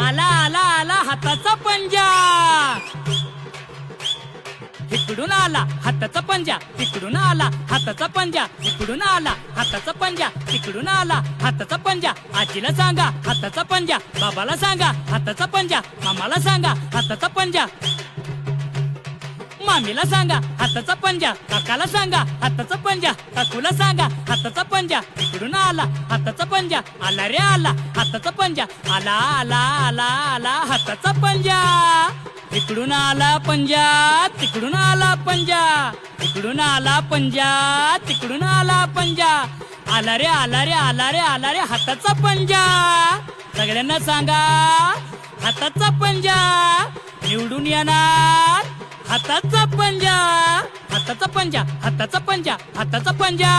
आला आला आला हाताचा पंजा, इकडून आला हाताचा पंजा, तिकडून आला हाताचा पंजा, इकडून आला हाताचा पंजा, तिकडून आला हाताचा पंजा. आजीला सांगा हाताचा पंजा, बाबाला सांगा हाताचा पंजा, मामाला सांगा हाताचा पंजा, मामीला सांगा हाताचा पंजा, काकाला सांगा हाताचा पंजा, काकूला सांगा हाताचा पंजा. इकडून आला हाताचा पंजा, आला रे आला हाताचा पंजा, आला आला आला आला हाताचा पंजा. इकडून आला पंजा, तिकडून आला पंजा, इकडून आला पंजा, तिकडून आला पंजा. आला रे आला रे आला रे आला रे हाताचा पंजा. सगळ्यांना सांगा हाताचा पंजा निवडून येणार, हाताचा पंजा, हाताचा पंजा, हाताचा पंजा, हाताचा पंजा.